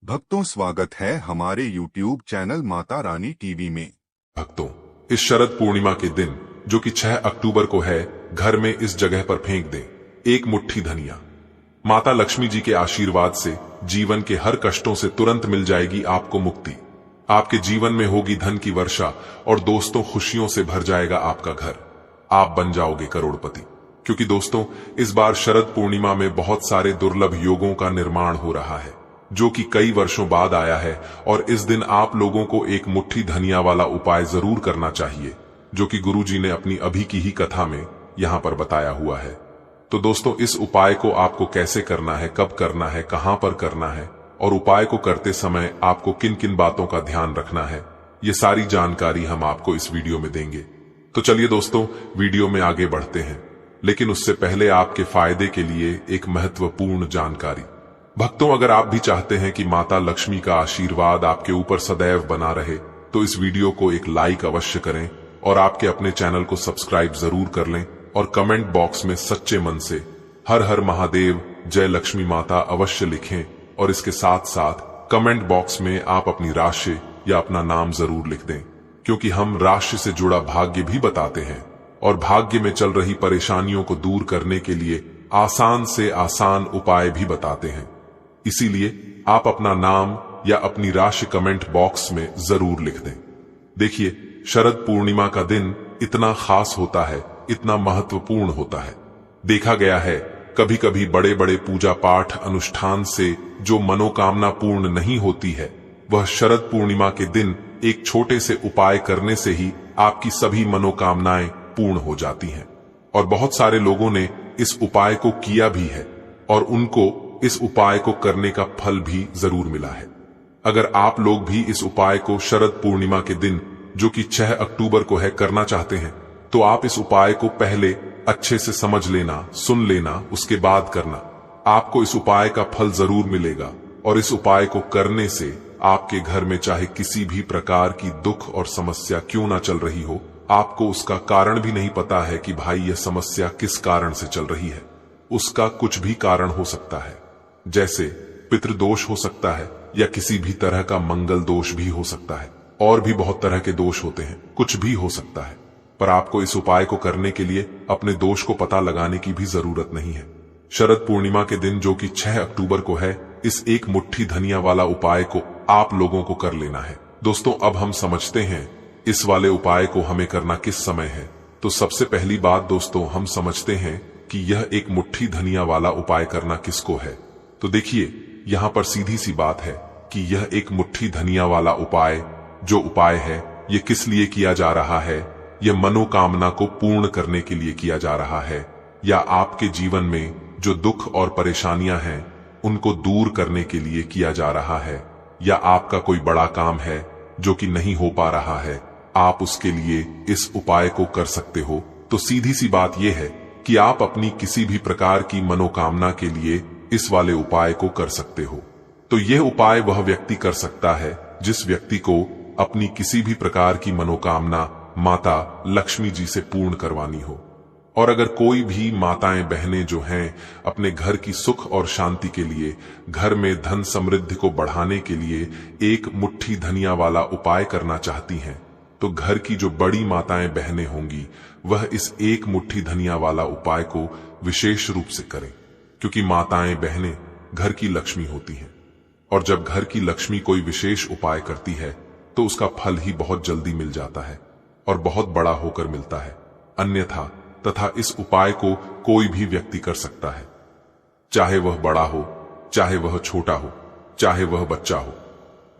भक्तों, स्वागत है हमारे YouTube channel Mata Rani TV में। भक्तों, इस शरद पूर्णिमा के दिन जो कि 6 अक्टूबर को है, घर में इस जगह पर फेंक दें एक मुट्ठी धनिया। माता लक्ष्मी जी के आशीर्वाद से जीवन के हर कष्टों से तुरंत मिल जाएगी आपको मुक्ति। आपके जीवन में होगी धन की वर्षा और दोस्तों खुशियों से भर जाएगा आपका घर। आप बन जाओगे करोड़पति। क्योंकि दोस्तों, इस बार शरद पूर्णिमा में बहुत सारे दुर्लभ योगों का निर्माण हो रहा है जो कि कई वर्षों बाद आया है। और इस दिन आप लोगों को एक मुट्ठी धनिया वाला उपाय जरूर करना चाहिए जो कि गुरुजी ने अपनी अभी की ही कथा में यहां पर बताया हुआ है। तो दोस्तों, इस उपाय को आपको कैसे करना है, कब करना है, कहां पर करना है और उपाय को करते समय आपको किन किन बातों का ध्यान रखना है, ये सारी जानकारी हम आपको इस वीडियो में देंगे। तो चलिए दोस्तों, वीडियो में आगे बढ़ते हैं, लेकिन उससे पहले आपके फायदे के लिए एक महत्वपूर्ण जानकारी। भक्तों, अगर आप भी चाहते हैं कि माता लक्ष्मी का आशीर्वाद आपके ऊपर सदैव बना रहे तो इस वीडियो को एक लाइक अवश्य करें और आपके अपने चैनल को सब्सक्राइब जरूर कर लें और कमेंट बॉक्स में सच्चे मन से हर हर महादेव, जय लक्ष्मी माता अवश्य लिखें। और इसके साथ साथ कमेंट बॉक्स में आप अपनी राशि या अपना नाम जरूर लिख दें, क्योंकि हम राशि से जुड़ा भाग्य भी बताते हैं और भाग्य में चल रही परेशानियों को दूर करने के लिए आसान से आसान उपाय भी बताते हैं। इसीलिए आप अपना नाम या अपनी राशि कमेंट बॉक्स में जरूर लिख दें। देखिए, शरद पूर्णिमा का दिन इतना खास होता है, इतना महत्वपूर्ण होता है। देखा गया है कभी कभी बड़े बड़े पूजा पाठ अनुष्ठान से जो मनोकामना पूर्ण नहीं होती है, वह शरद पूर्णिमा के दिन एक छोटे से उपाय करने से ही आपकी सभी मनोकामनाएं पूर्ण हो जाती हैं। और बहुत सारे लोगों ने इस उपाय को किया भी है और उनको इस उपाय को करने का फल भी जरूर मिला है। अगर आप लोग भी इस उपाय को शरद पूर्णिमा के दिन जो कि 6 अक्टूबर को है करना चाहते हैं, तो आप इस उपाय को पहले अच्छे से समझ लेना, सुन लेना, उसके बाद करना। आपको इस उपाय का फल जरूर मिलेगा और इस उपाय को करने से आपके घर में चाहे किसी भी प्रकार की दुख और समस्या क्यों ना चल रही हो, आपको उसका कारण भी नहीं पता है कि भाई यह समस्या किस कारण से चल रही है। उसका कुछ भी कारण हो सकता है, जैसे पितृदोष हो सकता है या किसी भी तरह का मंगल दोष भी हो सकता है, और भी बहुत तरह के दोष होते हैं, कुछ भी हो सकता है। पर आपको इस उपाय को करने के लिए अपने दोष को पता लगाने की भी जरूरत नहीं है। शरद पूर्णिमा के दिन जो कि 6 अक्टूबर को है, इस एक मुट्ठी धनिया वाला उपाय को आप लोगों को कर लेना है। दोस्तों, अब हम समझते हैं इस वाले उपाय को हमें करना किस समय है। तो सबसे पहली बात दोस्तों, हम समझते हैं कि यह एक मुट्ठी धनिया वाला उपाय करना किसको है। तो देखिए, यहां पर सीधी सी बात है कि यह एक मुट्ठी धनिया वाला उपाय जो उपाय है, यह किस लिए किया जा रहा है। यह मनोकामना को पूर्ण करने के लिए किया जा रहा है, या आपके जीवन में जो दुख और परेशानियां हैं उनको दूर करने के लिए किया जा रहा है, या आपका कोई बड़ा काम है जो कि नहीं हो पा रहा है, आप उसके लिए इस उपाय को कर सकते हो। तो सीधी सी बात यह है कि आप अपनी किसी भी प्रकार की मनोकामना के लिए इस वाले उपाय को कर सकते हो। तो यह उपाय वह व्यक्ति कर सकता है जिस व्यक्ति को अपनी किसी भी प्रकार की मनोकामना माता लक्ष्मी जी से पूर्ण करवानी हो। और अगर कोई भी माताएं बहनें जो हैं अपने घर की सुख और शांति के लिए, घर में धन समृद्धि को बढ़ाने के लिए एक मुट्ठी धनिया वाला उपाय करना चाहती हैं, तो घर की जो बड़ी माताएं बहनें होंगी वह इस एक मुट्ठी धनिया वाला उपाय को विशेष रूप से करें, क्योंकि माताएं बहनें घर की लक्ष्मी होती हैं। और जब घर की लक्ष्मी कोई विशेष उपाय करती है तो उसका फल ही बहुत जल्दी मिल जाता है और बहुत बड़ा होकर मिलता है। अन्यथा तथा इस उपाय को कोई भी व्यक्ति कर सकता है, चाहे वह बड़ा हो, चाहे वह छोटा हो, चाहे वह बच्चा हो।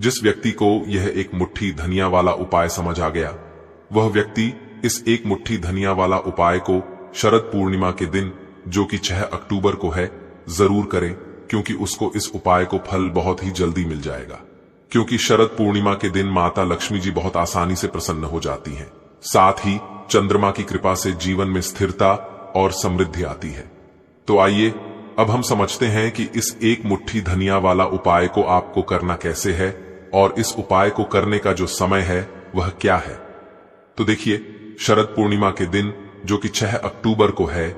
जिस व्यक्ति को यह एक मुट्ठी धनिया वाला उपाय समझ आ गया, वह व्यक्ति इस एक मुट्ठी धनिया वाला उपाय को शरद पूर्णिमा के दिन जो कि 6 अक्टूबर को है जरूर करें, क्योंकि उसको इस उपाय को फल बहुत ही जल्दी मिल जाएगा। क्योंकि शरद पूर्णिमा के दिन माता लक्ष्मी जी बहुत आसानी से प्रसन्न हो जाती हैं, साथ ही चंद्रमा की कृपा से जीवन में स्थिरता और समृद्धि आती है। तो आइए अब हम समझते हैं कि इस एक मुट्ठी धनिया वाला उपाय को आपको करना कैसे है और इस उपाय को करने का जो समय है वह क्या है। तो देखिए, शरद पूर्णिमा के दिन जो कि 6 अक्टूबर को है,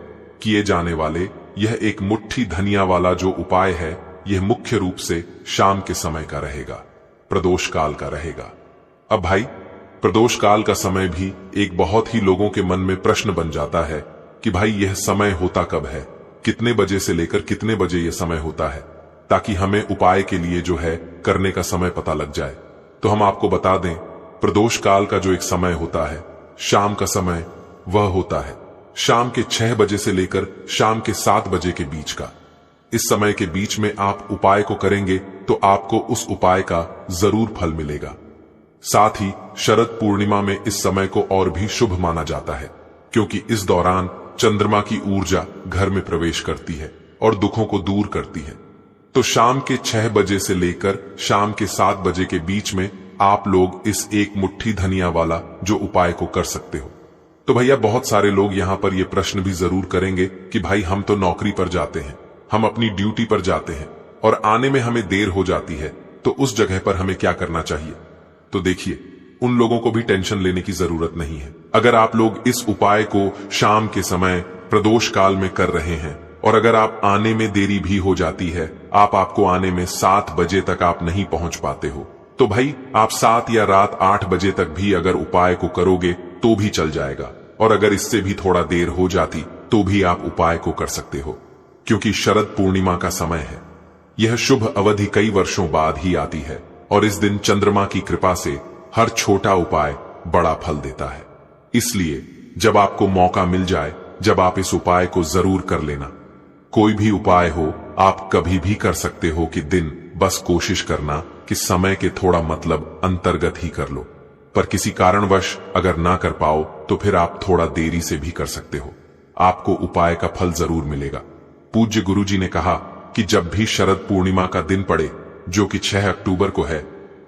किए जाने वाले यह एक मुट्ठी धनिया वाला जो उपाय है, यह मुख्य रूप से शाम के समय का रहेगा, प्रदोष काल का रहेगा। अब भाई, प्रदोष काल का समय भी एक बहुत ही लोगों के मन में प्रश्न बन जाता है कि भाई यह समय होता कब है, कितने बजे से लेकर कितने बजे यह समय होता है, ताकि हमें उपाय के लिए जो है करने का समय पता लग जाए। तो हम आपको बता दें, प्रदोष काल का जो एक समय होता है, शाम का समय, वह होता है शाम के 6 बजे से लेकर शाम के 7 बजे के बीच का। इस समय के बीच में आप उपाय को करेंगे तो आपको उस उपाय का जरूर फल मिलेगा। साथ ही शरद पूर्णिमा में इस समय को और भी शुभ माना जाता है, क्योंकि इस दौरान चंद्रमा की ऊर्जा घर में प्रवेश करती है और दुखों को दूर करती है। तो शाम के 6 बजे से लेकर शाम के 7 बजे के बीच में आप लोग इस एक मुट्ठी धनिया वाला जो उपाय को कर सकते हो। तो भैया, बहुत सारे लोग यहां पर यह प्रश्न भी जरूर करेंगे कि भाई हम तो नौकरी पर जाते हैं, हम अपनी ड्यूटी पर जाते हैं और आने में हमें देर हो जाती है, तो उस जगह पर हमें क्या करना चाहिए? तो देखिए, उन लोगों को भी टेंशन लेने की जरूरत नहीं है। अगर आप लोग इस उपाय को शाम के समय प्रदोष काल में कर रहे हैं और अगर आप आने में देरी भी हो जाती है, आपको आने में 7 बजे तक आप नहीं पहुंच पाते हो, तो भाई आप 7 या रात 8 बजे तक भी अगर उपाय को करोगे तो भी चल जाएगा। और अगर इससे भी थोड़ा देर हो जाती तो भी आप उपाय को कर सकते हो, क्योंकि शरद पूर्णिमा का समय है। यह शुभ अवधि कई वर्षों बाद ही आती है और इस दिन चंद्रमा की कृपा से हर छोटा उपाय बड़ा फल देता है। इसलिए जब आपको मौका मिल जाए, जब आप इस उपाय को जरूर कर लेना। कोई भी उपाय हो, आप कभी भी कर सकते हो कि दिन, बस कोशिश करना कि समय के थोड़ा मतलब अंतर्गत ही कर लो। पर किसी कारणवश अगर ना कर पाओ तो फिर आप थोड़ा देरी से भी कर सकते हो, आपको उपाय का फल जरूर मिलेगा। पूज्य गुरुजी ने कहा कि जब भी शरद पूर्णिमा का दिन पड़े, जो कि 6 अक्टूबर को है,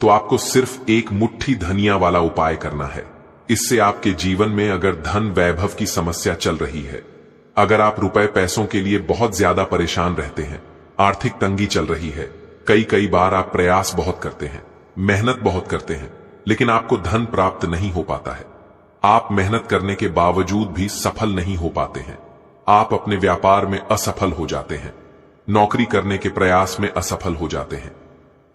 तो आपको सिर्फ एक मुट्ठी धनिया वाला उपाय करना है। इससे आपके जीवन में अगर धन वैभव की समस्या चल रही है, अगर आप रुपए पैसों के लिए बहुत ज्यादा परेशान रहते हैं, आर्थिक तंगी चल रही है, कई बार आप प्रयास बहुत करते हैं, मेहनत बहुत करते हैं, लेकिन आपको धन प्राप्त नहीं हो पाता है, आप मेहनत करने के बावजूद भी सफल नहीं हो पाते हैं, आप अपने व्यापार में असफल हो जाते हैं, नौकरी करने के प्रयास में असफल हो जाते हैं,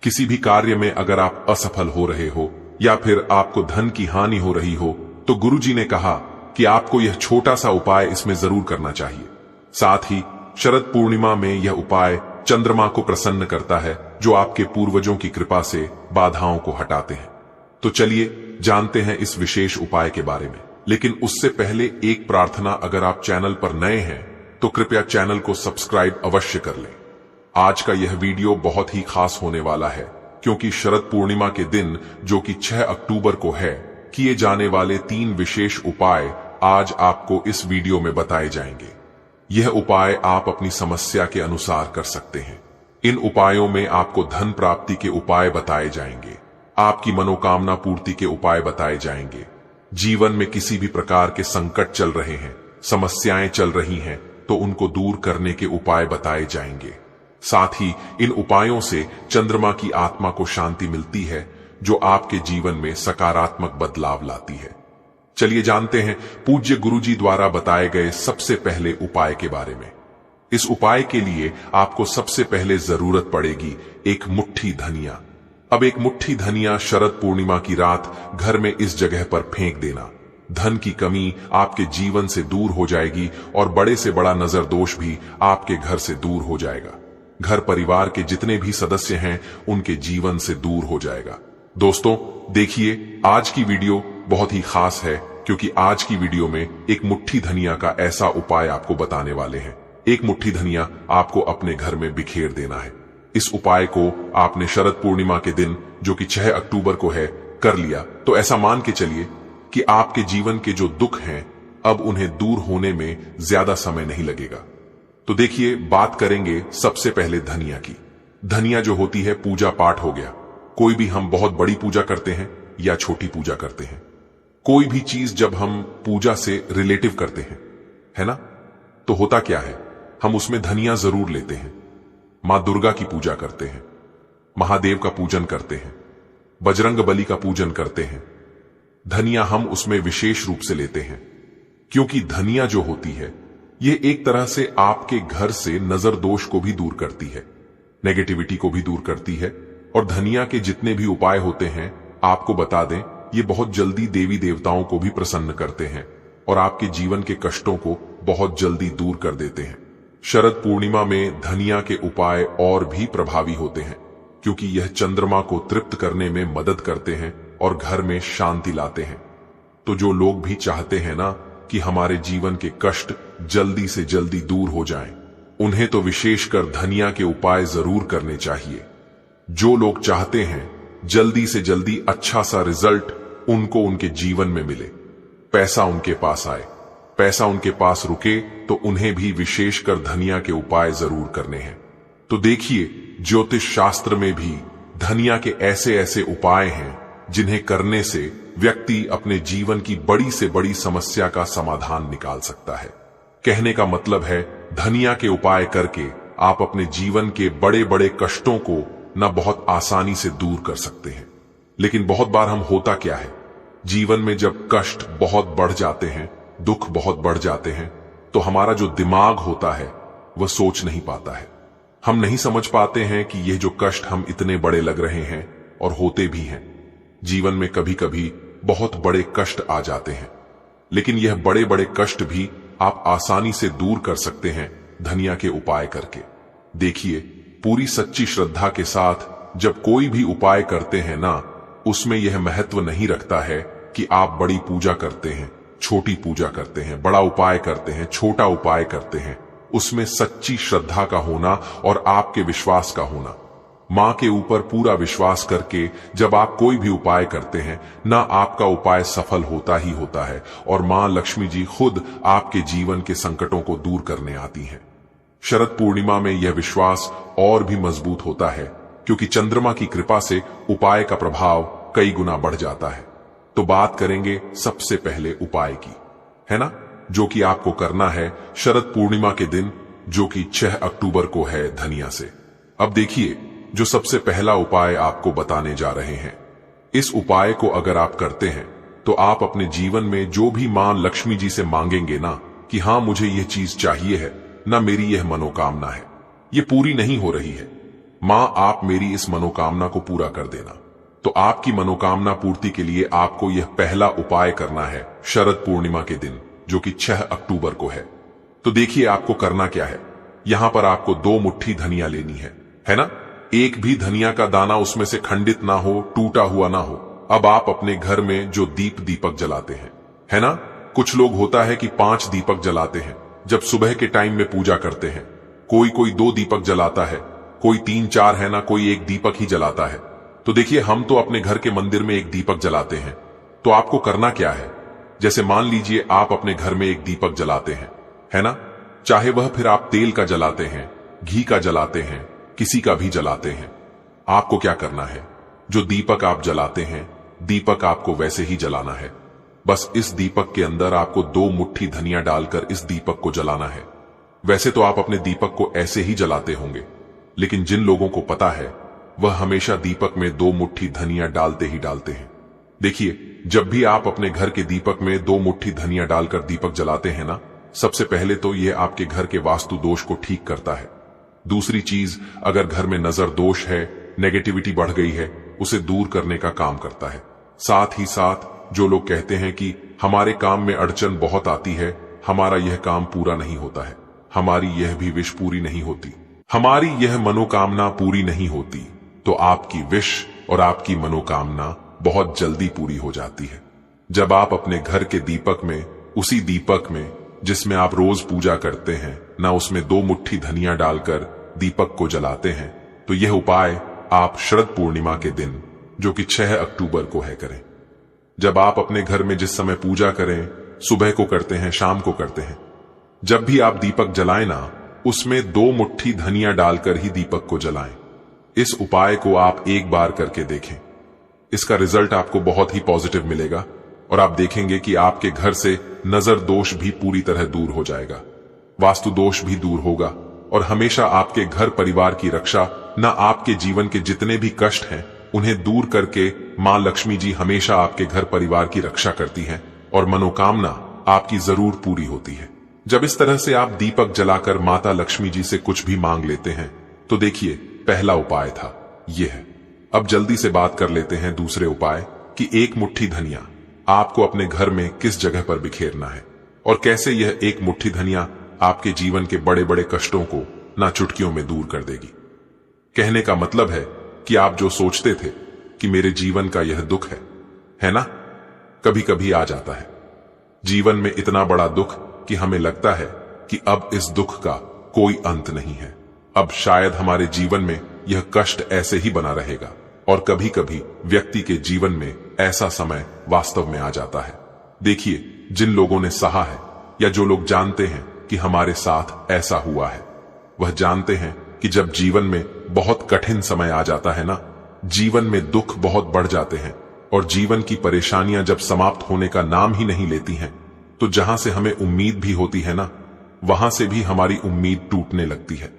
किसी भी कार्य में अगर आप असफल हो रहे हो या फिर आपको धन की हानि हो रही हो, तो गुरुजी ने कहा कि आपको यह छोटा सा उपाय इसमें जरूर करना चाहिए। साथ ही शरद पूर्णिमा में यह उपाय चंद्रमा को प्रसन्न करता है, जो आपके पूर्वजों की कृपा से बाधाओं को हटाते हैं। तो चलिए जानते हैं इस विशेष उपाय के बारे में, लेकिन उससे पहले एक प्रार्थना, अगर आप चैनल पर नए हैं तो कृपया चैनल को सब्सक्राइब अवश्य कर लें। आज का यह वीडियो बहुत ही खास होने वाला है, क्योंकि शरद पूर्णिमा के दिन, जो कि 6 अक्टूबर को है, किए जाने वाले 3 विशेष उपाय आज आपको इस वीडियो में बताए जाएंगे। यह उपाय आप अपनी समस्या के अनुसार कर सकते हैं। इन उपायों में आपको धन प्राप्ति के उपाय बताए जाएंगे, आपकी मनोकामना पूर्ति के उपाय बताए जाएंगे, जीवन में किसी भी प्रकार के संकट चल रहे हैं, समस्याएं चल रही हैं, तो उनको दूर करने के उपाय बताए जाएंगे। साथ ही इन उपायों से चंद्रमा की आत्मा को शांति मिलती है, जो आपके जीवन में सकारात्मक बदलाव लाती है। चलिए जानते हैं पूज्य गुरुजी द्वारा बताए गए सबसे पहले उपाय के बारे में। इस उपाय के लिए आपको सबसे पहले जरूरत पड़ेगी एक मुट्ठी धनिया। अब एक मुट्ठी धनिया शरद पूर्णिमा की रात घर में इस जगह पर फेंक देना। धन की कमी आपके जीवन से दूर हो जाएगी और बड़े से बड़ा नजर दोष भी आपके घर से दूर हो जाएगा। घर परिवार के जितने भी सदस्य हैं, उनके जीवन से दूर हो जाएगा। दोस्तों देखिए, आज की वीडियो बहुत ही खास है, क्योंकि आज की वीडियो में एक मुट्ठी धनिया का ऐसा उपाय आपको बताने वाले हैं। एक मुट्ठी धनिया आपको अपने घर में बिखेर देना है। इस उपाय को आपने शरद पूर्णिमा के दिन, जो कि 6 अक्टूबर को है, कर लिया तो ऐसा मान के चलिए कि आपके जीवन के जो दुख हैं, अब उन्हें दूर होने में ज्यादा समय नहीं लगेगा। तो देखिए, बात करेंगे सबसे पहले धनिया की। धनिया जो होती है, पूजा पाठ हो गया, कोई भी हम बहुत बड़ी पूजा करते हैं या छोटी पूजा करते हैं, कोई भी चीज जब हम पूजा से रिलेटिव करते हैं, है ना, तो होता क्या है, हम उसमें धनिया जरूर लेते हैं। मां दुर्गा की पूजा करते हैं, महादेव का पूजन करते हैं, बजरंग बली का पूजन करते हैं, धनिया हम उसमें विशेष रूप से लेते हैं, क्योंकि धनिया जो होती है, ये एक तरह से आपके घर से नजर दोष को भी दूर करती है। नेगेटिविटी को भी दूर करती है। और धनिया के जितने भी उपाय होते हैं, आपको बता दें, ये बहुत जल्दी देवी देवताओं को भी प्रसन्न करते हैं और आपके जीवन के कष्टों को बहुत जल्दी दूर कर देते हैं। शरद पूर्णिमा में धनिया के उपाय और भी प्रभावी होते हैं, क्योंकि यह चंद्रमा को तृप्त करने में मदद करते हैं और घर में शांति लाते हैं। तो जो लोग भी चाहते हैं ना कि हमारे जीवन के कष्ट जल्दी से जल्दी दूर हो जाएं, उन्हें तो विशेषकर धनिया के उपाय जरूर करने चाहिए। जो लोग चाहते हैं जल्दी से जल्दी अच्छा सा रिजल्ट उनको उनके जीवन में मिले, पैसा उनके पास आए, पैसा उनके पास रुके, तो उन्हें भी विशेषकर धनिया के उपाय जरूर करने हैं। तो देखिए, ज्योतिष शास्त्र में भी धनिया के ऐसे ऐसे उपाय हैं जिन्हें करने से व्यक्ति अपने जीवन की बड़ी से बड़ी समस्या का समाधान निकाल सकता है। कहने का मतलब है, धनिया के उपाय करके आप अपने जीवन के बड़े बड़े कष्टों को न बहुत आसानी से दूर कर सकते हैं। लेकिन बहुत बार हम होता क्या है, जीवन में जब कष्ट बहुत बढ़ जाते हैं, दुख बहुत बढ़ जाते हैं, तो हमारा जो दिमाग होता है वह सोच नहीं पाता है। हम नहीं समझ पाते हैं कि यह जो कष्ट हम इतने बड़े लग रहे हैं और होते भी हैं। जीवन में कभी कभी बहुत बड़े कष्ट आ जाते हैं, लेकिन यह बड़े बड़े कष्ट भी आप आसानी से दूर कर सकते हैं धनिया के उपाय करके। देखिए, पूरी सच्ची श्रद्धा के साथ जब कोई भी उपाय करते हैं ना, उसमें यह महत्व नहीं रखता है कि आप बड़ी पूजा करते हैं, छोटी पूजा करते हैं, बड़ा उपाय करते हैं, छोटा उपाय करते हैं। उसमें सच्ची श्रद्धा का होना और आपके विश्वास का होना। मां के ऊपर पूरा विश्वास करके जब आप कोई भी उपाय करते हैं ना, आपका उपाय सफल होता ही होता है और मां लक्ष्मी जी खुद आपके जीवन के संकटों को दूर करने आती हैं। शरद पूर्णिमा में यह विश्वास और भी मजबूत होता है, क्योंकि चंद्रमा की कृपा से उपाय का प्रभाव कई गुना बढ़ जाता है। तो बात करेंगे सबसे पहले उपाय की, है ना, जो कि आपको करना है शरद पूर्णिमा के दिन, जो कि 6 अक्टूबर को है धनिया से। अब देखिए, जो सबसे पहला उपाय आपको बताने जा रहे हैं, इस उपाय को अगर आप करते हैं तो आप अपने जीवन में जो भी मां लक्ष्मी जी से मांगेंगे ना कि हां मुझे यह चीज चाहिए है ना, मेरी यह मनोकामना है, ये पूरी नहीं हो रही है, मां आप मेरी इस मनोकामना को पूरा कर देना। तो आपकी मनोकामना पूर्ति के लिए आपको यह पहला उपाय करना है शरद पूर्णिमा के दिन, जो कि 6 अक्टूबर को है। तो देखिए आपको करना क्या है। यहां पर आपको 2 मुट्ठी धनिया लेनी है ना। एक भी धनिया का दाना उसमें से खंडित ना हो, टूटा हुआ ना हो। अब आप अपने घर में जो दीपक जलाते हैं, है ना, कुछ लोग होता है कि 5 दीपक जलाते हैं जब सुबह के टाइम में पूजा करते हैं। कोई 2 दीपक जलाता है, कोई 3-4 है ना, कोई 1 दीपक ही जलाता है। तो देखिए, हम तो अपने घर के मंदिर में 1 दीपक जलाते हैं। तो आपको करना क्या है, जैसे मान लीजिए आप अपने घर में 1 दीपक जलाते हैं, है ना, चाहे वह फिर आप तेल का जलाते हैं, घी का जलाते हैं, किसी का भी जलाते हैं। आपको क्या करना है, जो दीपक आप जलाते हैं, दीपक आपको वैसे ही जलाना है। बस इस दीपक के अंदर आपको 2 मुट्ठी धनिया डालकर इस दीपक को जलाना है। वैसे तो आप अपने दीपक को ऐसे ही जलाते होंगे, लेकिन जिन लोगों को पता है वह हमेशा दीपक में 2 मुट्ठी धनिया डालते ही डालते हैं। देखिए, जब भी आप अपने घर के दीपक में 2 मुट्ठी धनिया डालकर दीपक जलाते हैं ना, सबसे पहले तो यह आपके घर के वास्तु दोष को ठीक करता है। दूसरी चीज, अगर घर में नजर दोष है, नेगेटिविटी बढ़ गई है, उसे दूर करने का काम करता है। साथ ही साथ जो लोग कहते हैं कि हमारे काम में अड़चन बहुत आती है, हमारा यह काम पूरा नहीं होता है, हमारी यह भी विश पूरी नहीं होती, हमारी यह मनोकामना पूरी नहीं होती, तो आपकी विश और आपकी मनोकामना बहुत जल्दी पूरी हो जाती है। जब आप अपने घर के दीपक में, उसी दीपक में जिसमें आप रोज पूजा करते हैं ना, उसमें 2 मुट्ठी धनिया डालकर दीपक को जलाते हैं, तो यह उपाय आप शरद पूर्णिमा के दिन, जो कि 6 अक्टूबर को है, करें। जब आप अपने घर में जिस समय पूजा करें, सुबह को करते हैं, शाम को करते हैं, जब भी आप दीपक जलाएं ना, उसमें 2 मुट्ठी धनिया डालकर ही दीपक को जलाएं। इस उपाय को आप एक बार करके देखें, इसका रिजल्ट आपको बहुत ही पॉजिटिव मिलेगा और आप देखेंगे कि आपके घर से नजर दोष भी पूरी तरह दूर हो जाएगा, वास्तु दोष भी दूर होगा और हमेशा आपके घर परिवार की रक्षा, न आपके जीवन के जितने भी कष्ट हैं उन्हें दूर करके मां लक्ष्मी जी हमेशा आपके घर परिवार की रक्षा करती हैं और मनोकामना आपकी जरूर पूरी होती है। जब इस तरह से आप दीपक जलाकर माता लक्ष्मी जी से कुछ भी मांग लेते हैं, तो देखिए पहला उपाय था यह है। अब जल्दी से बात कर लेते हैं दूसरे उपाय कि एक मुट्ठी धनिया आपको अपने घर में किस जगह पर बिखेरना है और कैसे यह एक मुट्ठी धनिया आपके जीवन के बड़े बड़े कष्टों को ना चुटकियों में दूर कर देगी। कहने का मतलब है कि आप जो सोचते थे कि मेरे जीवन का यह दुख है ना, कभी कभी आ जाता है जीवन में इतना बड़ा दुख कि हमें लगता है कि अब इस दुख का कोई अंत नहीं है। अब शायद हमारे जीवन में यह कष्ट ऐसे ही बना रहेगा और कभी कभी व्यक्ति के जीवन में ऐसा समय वास्तव में आ जाता है। देखिए, जिन लोगों ने सहा है या जो लोग जानते हैं कि हमारे साथ ऐसा हुआ है, वह जानते हैं कि जब जीवन में बहुत कठिन समय आ जाता है ना, जीवन में दुख बहुत बढ़ जाते हैं और जीवन की परेशानियां जब समाप्त होने का नाम ही नहीं लेती हैं, तो जहां से हमें उम्मीद भी होती है ना, वहां से भी हमारी उम्मीद टूटने लगती है।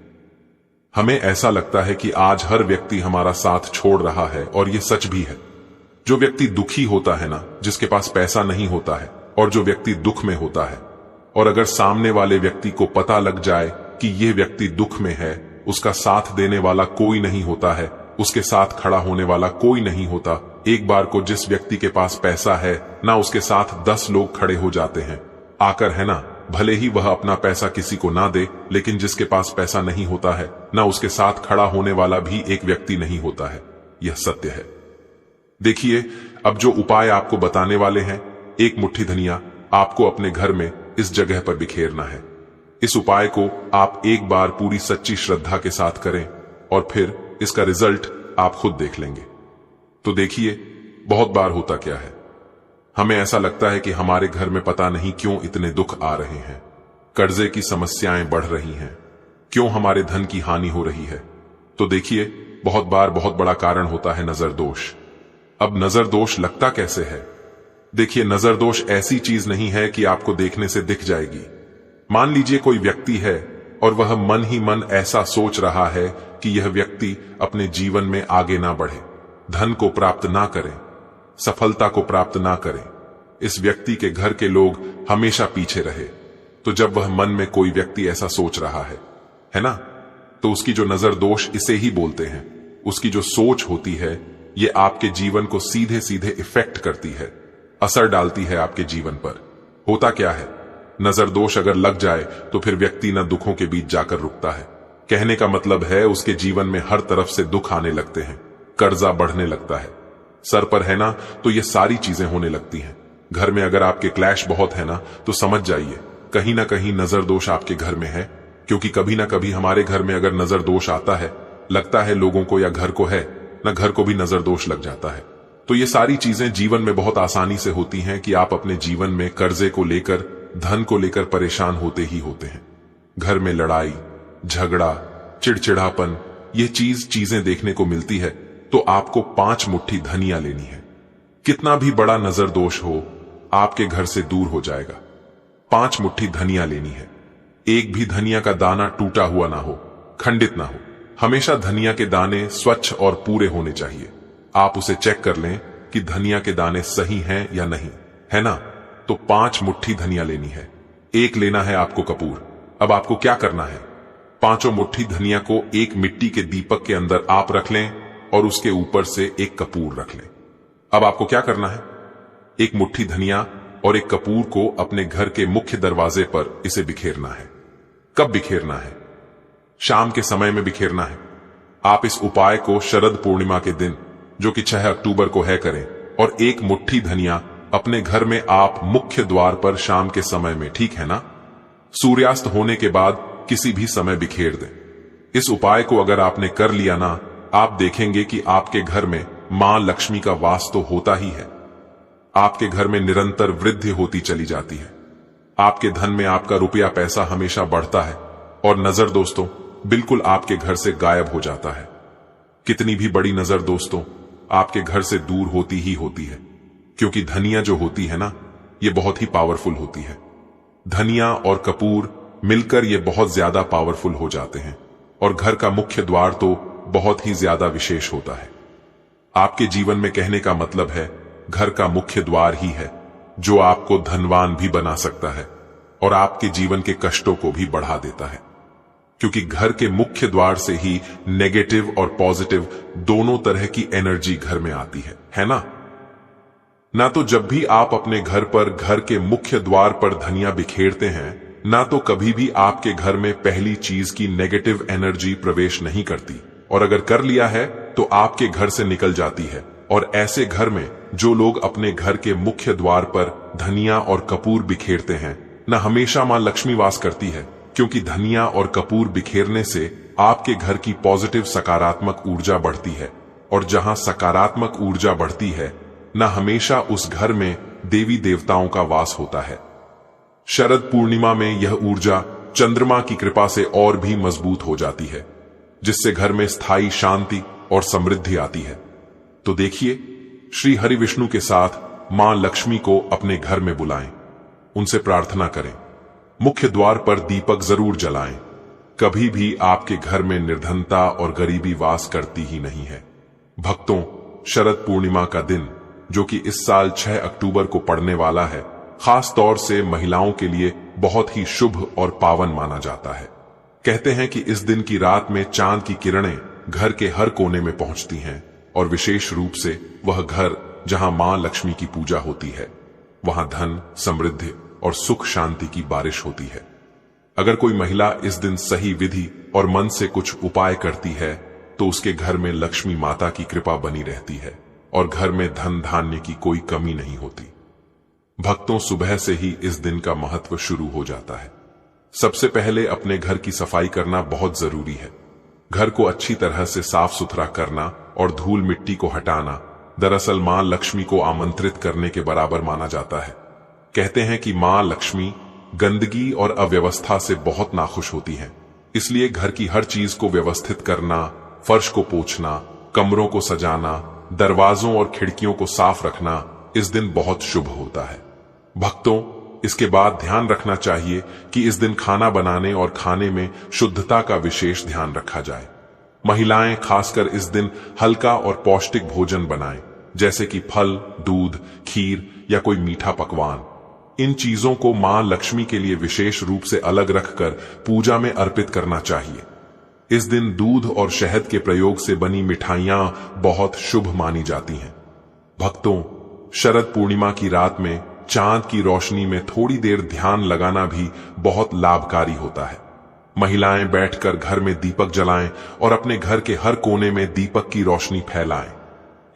हमें ऐसा लगता है कि आज हर व्यक्ति हमारा साथ छोड़ रहा है और यह सच भी है। जो व्यक्ति दुखी होता है ना, जिसके पास पैसा नहीं होता है और जो व्यक्ति दुख में होता है, और अगर सामने वाले व्यक्ति को पता लग जाए कि यह व्यक्ति दुख में है, उसका साथ देने वाला कोई नहीं होता है, उसके साथ खड़ा होने वाला कोई नहीं होता। एक बार को जिस व्यक्ति के पास पैसा है ना, उसके साथ 10 लोग खड़े हो जाते हैं आकर, है ना। भले ही वह अपना पैसा किसी को ना दे, लेकिन जिसके पास पैसा नहीं होता है ना, उसके साथ खड़ा होने वाला भी एक व्यक्ति नहीं होता है। यह सत्य है। देखिए, अब जो उपाय आपको बताने वाले हैं, एक मुट्ठी धनिया आपको अपने घर में इस जगह पर बिखेरना है। इस उपाय को आप एक बार पूरी सच्ची श्रद्धा के साथ करें और फिर इसका रिजल्ट आप खुद देख लेंगे। तो देखिए, बहुत बार होता क्या है, हमें ऐसा लगता है कि हमारे घर में पता नहीं क्यों इतने दुख आ रहे हैं, कर्जे की समस्याएं बढ़ रही हैं, क्यों हमारे धन की हानि हो रही है। तो देखिए, बहुत बार बहुत बड़ा कारण होता है नजर दोष। अब नजर दोष लगता कैसे है? देखिए, नजर दोष ऐसी चीज नहीं है कि आपको देखने से दिख जाएगी। मान लीजिए कोई व्यक्ति है और वह मन ही मन ऐसा सोच रहा है कि यह व्यक्ति अपने जीवन में आगे ना बढ़े, धन को प्राप्त ना करे, सफलता को प्राप्त ना करें, इस व्यक्ति के घर के लोग हमेशा पीछे रहे। तो जब वह मन में कोई व्यक्ति ऐसा सोच रहा है ना, तो उसकी जो नजर दोष इसे ही बोलते हैं, उसकी जो सोच होती है, ये आपके जीवन को सीधे सीधे इफेक्ट करती है, असर डालती है आपके जीवन पर। होता क्या है, नजर दोष अगर लग जाए तो फिर व्यक्ति न दुखों के बीच जाकर रुकता है। कहने का मतलब है उसके जीवन में हर तरफ से दुख आने लगते हैं, कर्जा बढ़ने लगता है, सर पर है ना, तो ये सारी चीजें होने लगती हैं। घर में अगर आपके क्लैश बहुत है ना, तो समझ जाइए कहीं ना कहीं नजर दोष आपके घर में है। क्योंकि कभी ना कभी हमारे घर में अगर नजर दोष आता है, लगता है लोगों को या घर को है ना, घर को भी नजर दोष लग जाता है। तो ये सारी चीजें जीवन में बहुत आसानी से होती हैं कि आप अपने जीवन में कर्जे को लेकर, धन को लेकर परेशान होते ही होते हैं। घर में लड़ाई झगड़ा, चिड़चिड़ापन, ये चीजें देखने को मिलती है। तो आपको 5 मुट्ठी धनिया लेनी है। कितना भी बड़ा नजर दोष हो, आपके घर से दूर हो जाएगा। 5 मुट्ठी धनिया लेनी है। एक भी धनिया का दाना टूटा हुआ ना हो, खंडित ना हो। हमेशा धनिया के दाने स्वच्छ और पूरे होने चाहिए। आप उसे चेक कर लें कि धनिया के दाने सही हैं या नहीं, है ना। तो 5 मुट्ठी धनिया लेनी है। एक लेना है आपको कपूर। अब आपको क्या करना है, 5 मुट्ठी धनिया को एक मिट्टी के दीपक के अंदर आप रख लें और उसके ऊपर से एक कपूर रख लें। अब आपको क्या करना है, एक मुट्ठी धनिया और एक कपूर को अपने घर के मुख्य दरवाजे पर इसे बिखेरना है। कब बिखेरना है? शाम के समय में बिखेरना है। आप इस उपाय को शरद पूर्णिमा के दिन, जो कि 6 अक्टूबर को है, करें और एक मुट्ठी धनिया अपने घर में आप मुख्य द्वार पर शाम के समय में, ठीक है ना, सूर्यास्त होने के बाद किसी भी समय बिखेर दें। इस उपाय को अगर आपने कर लिया ना, आप देखेंगे कि आपके घर में मां लक्ष्मी का वास तो होता ही है। आपके घर में निरंतर वृद्धि होती चली जाती है। आपके धन में आपका रुपया पैसा हमेशा बढ़ता है और नजर दोस्तों बिल्कुल आपके घर से गायब हो जाता है। कितनी भी बड़ी नजर दोस्तों आपके घर से दूर होती ही होती है, क्योंकि धनिया जो होती है ना, ये बहुत ही पावरफुल होती है। धनिया और कपूर मिलकर ये बहुत ज्यादा पावरफुल हो जाते हैं और घर का मुख्य द्वार तो बहुत ही ज्यादा विशेष होता है। आपके जीवन में कहने का मतलब है घर का मुख्य द्वार ही है जो आपको धनवान भी बना सकता है और आपके जीवन के कष्टों को भी बढ़ा देता है। क्योंकि घर के मुख्य द्वार से ही नेगेटिव और पॉजिटिव दोनों तरह की एनर्जी घर में आती है ना? ना तो जब भी आप अपने घर पर घर के मुख्य द्वार पर धनिया बिखेरते हैं, ना तो कभी भी आपके घर में पहली चीज की नेगेटिव एनर्जी प्रवेश नहीं करती, और अगर कर लिया है तो आपके घर से निकल जाती है। और ऐसे घर में जो लोग अपने घर के मुख्य द्वार पर धनिया और कपूर बिखेरते हैं, न हमेशा मां लक्ष्मी वास करती है, क्योंकि धनिया और कपूर बिखेरने से आपके घर की पॉजिटिव सकारात्मक ऊर्जा बढ़ती है, और जहां सकारात्मक ऊर्जा बढ़ती है, न हमेशा उस घर में देवी देवताओं का वास होता है। शरद पूर्णिमा में यह ऊर्जा चंद्रमा की कृपा से और भी मजबूत हो जाती है, जिससे घर में स्थायी शांति और समृद्धि आती है। तो देखिए, श्री हरि विष्णु के साथ मां लक्ष्मी को अपने घर में बुलाएं, उनसे प्रार्थना करें, मुख्य द्वार पर दीपक जरूर जलाएं। कभी भी आपके घर में निर्धनता और गरीबी वास करती ही नहीं है। भक्तों, शरद पूर्णिमा का दिन, जो कि इस साल 6 अक्टूबर को पड़ने वाला है, खास तौर से महिलाओं के लिए बहुत ही शुभ और पावन माना जाता है। कहते हैं कि इस दिन की रात में चांद की किरणें घर के हर कोने में पहुंचती हैं, और विशेष रूप से वह घर जहां मां लक्ष्मी की पूजा होती है, वहां धन, समृद्धि और सुख शांति की बारिश होती है। अगर कोई महिला इस दिन सही विधि और मन से कुछ उपाय करती है, तो उसके घर में लक्ष्मी माता की कृपा बनी रहती है, और घर में धन धान्य की कोई कमी नहीं होती। भक्तों, सुबह से ही इस दिन का महत्व शुरू हो जाता है। सबसे पहले अपने घर की सफाई करना बहुत जरूरी है। घर को अच्छी तरह से साफ सुथरा करना और धूल मिट्टी को हटाना दरअसल मां लक्ष्मी को आमंत्रित करने के बराबर माना जाता है। कहते हैं कि मां लक्ष्मी गंदगी और अव्यवस्था से बहुत नाखुश होती हैं, इसलिए घर की हर चीज को व्यवस्थित करना, फर्श को पोंछना, कमरों को सजाना, दरवाजों और खिड़कियों को साफ रखना इस दिन बहुत शुभ होता है। भक्तों, इसके बाद ध्यान रखना चाहिए कि इस दिन खाना बनाने और खाने में शुद्धता का विशेष ध्यान रखा जाए। महिलाएं खासकर इस दिन हल्का और पौष्टिक भोजन बनाएं, जैसे कि फल, दूध, खीर या कोई मीठा पकवान। इन चीजों को मां लक्ष्मी के लिए विशेष रूप से अलग रखकर पूजा में अर्पित करना चाहिए। इस दिन दूध और शहद के प्रयोग से बनी मिठाइयां बहुत शुभ मानी जाती हैं। भक्तों, शरद पूर्णिमा की रात में चांद की रोशनी में थोड़ी देर ध्यान लगाना भी बहुत लाभकारी होता है। महिलाएं बैठकर घर में दीपक जलाएं और अपने घर के हर कोने में दीपक की रोशनी फैलाएं।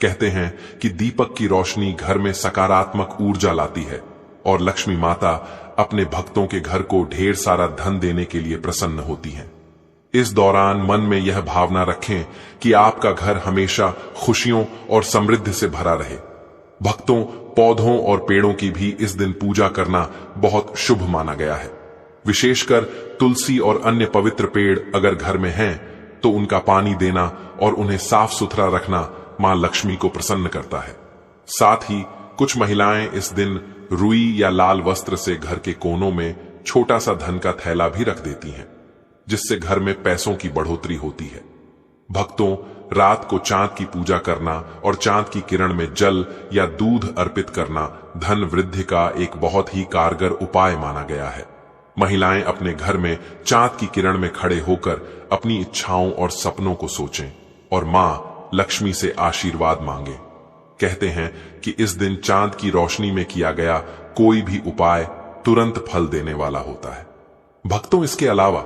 कहते हैं कि दीपक की रोशनी घर में सकारात्मक ऊर्जा लाती है, और लक्ष्मी माता अपने भक्तों के घर को ढेर सारा धन देने के लिए प्रसन्न होती हैं। इस दौरान मन में यह भावना रखें कि आपका घर हमेशा खुशियों और समृद्धि से भरा रहे। भक्तों, पौधों और पेड़ों की भी इस दिन पूजा करना बहुत शुभ माना गया है। विशेषकर तुलसी और अन्य पवित्र पेड़ अगर घर में हैं, तो उनका पानी देना और उन्हें साफ सुथरा रखना मां लक्ष्मी को प्रसन्न करता है। साथ ही कुछ महिलाएं इस दिन रुई या लाल वस्त्र से घर के कोनों में छोटा सा धन का थैला भी रख देती हैं, जिससे घर में पैसों की बढ़ोतरी होती है। भक्तों, रात को चांद की पूजा करना और चांद की किरण में जल या दूध अर्पित करना धन वृद्धि का एक बहुत ही कारगर उपाय माना गया है। महिलाएं अपने घर में चांद की किरण में खड़े होकर अपनी इच्छाओं और सपनों को सोचें और मां लक्ष्मी से आशीर्वाद मांगे। कहते हैं कि इस दिन चांद की रोशनी में किया गया कोई भी उपाय तुरंत फल देने वाला होता है। भक्तों, इसके अलावा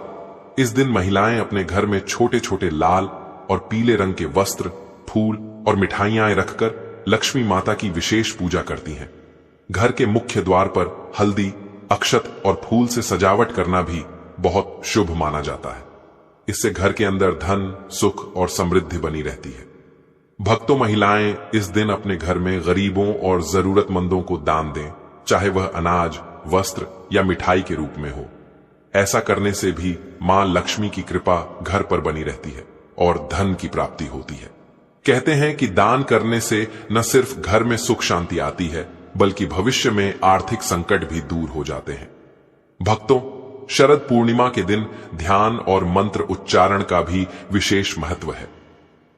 इस दिन महिलाएं अपने घर में छोटे छोटे लाल और पीले रंग के वस्त्र, फूल और मिठाइयां रखकर लक्ष्मी माता की विशेष पूजा करती हैं। घर के मुख्य द्वार पर हल्दी, अक्षत और फूल से सजावट करना भी बहुत शुभ माना जाता है। इससे घर के अंदर धन, सुख और समृद्धि बनी रहती है। भक्तों, महिलाएं इस दिन अपने घर में गरीबों और जरूरतमंदों को दान दें, चाहे वह अनाज, वस्त्र या मिठाई के रूप में हो। ऐसा करने से भी मां लक्ष्मी की कृपा घर पर बनी रहती है और धन की प्राप्ति होती है। कहते हैं कि दान करने से न सिर्फ घर में सुख शांति आती है, बल्कि भविष्य में आर्थिक संकट भी दूर हो जाते हैं। भक्तों, शरद पूर्णिमा के दिन ध्यान और मंत्र उच्चारण का भी विशेष महत्व है।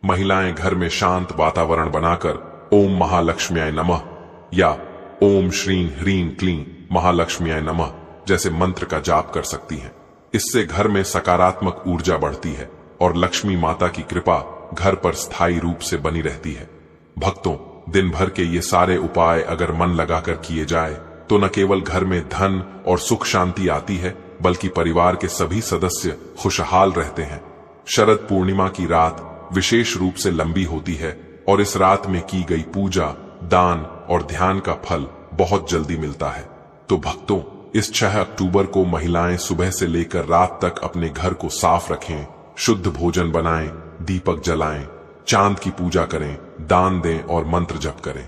महिलाएं घर में शांत वातावरण बनाकर ओम महालक्ष्म्याय नमः या ओम श्रीं ह्रीं क्लीं महालक्ष्म्याय नमः जैसे मंत्र का जाप कर सकती हैं। इससे घर में सकारात्मक ऊर्जा बढ़ती है और लक्ष्मी माता की कृपा घर पर स्थायी रूप से बनी रहती है। भक्तों, दिन भर के ये सारे उपाय अगर मन लगाकर किए जाए तो न केवल घर में धन और सुख शांति आती है, बल्कि परिवार के सभी सदस्य खुशहाल रहते हैं। शरद पूर्णिमा की रात विशेष रूप से लंबी होती है और इस रात में की गई पूजा, दान और ध्यान का फल बहुत जल्दी मिलता है। तो भक्तों, इस 6 अक्टूबर को महिलाएं सुबह से लेकर रात तक अपने घर को साफ रखें, शुद्ध भोजन बनाएं, दीपक जलाएं, चांद की पूजा करें, दान दें और मंत्र जप करें।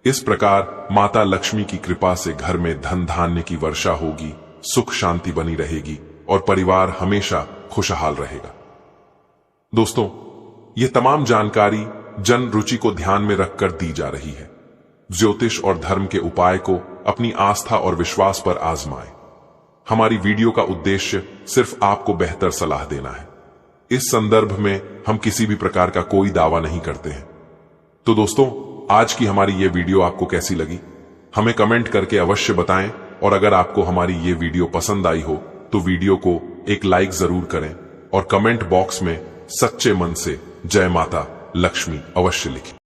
इस प्रकार माता लक्ष्मी की कृपा से घर में धन धान्य की वर्षा होगी, सुख शांति बनी रहेगी और परिवार हमेशा खुशहाल रहेगा। दोस्तों, ये तमाम जानकारी जन रुचि को ध्यान में रखकर दी जा रही है। ज्योतिष और धर्म के उपाय को अपनी आस्था और विश्वास पर आजमाएं। हमारी वीडियो का उद्देश्य सिर्फ आपको बेहतर सलाह देना है। इस संदर्भ में हम किसी भी प्रकार का कोई दावा नहीं करते हैं। तो दोस्तों, आज की हमारी ये वीडियो आपको कैसी लगी, हमें कमेंट करके अवश्य बताएं और अगर आपको हमारी ये वीडियो पसंद आई हो तो वीडियो को एक लाइक जरूर करें और कमेंट बॉक्स में सच्चे मन से जय माता लक्ष्मी अवश्य लिखें।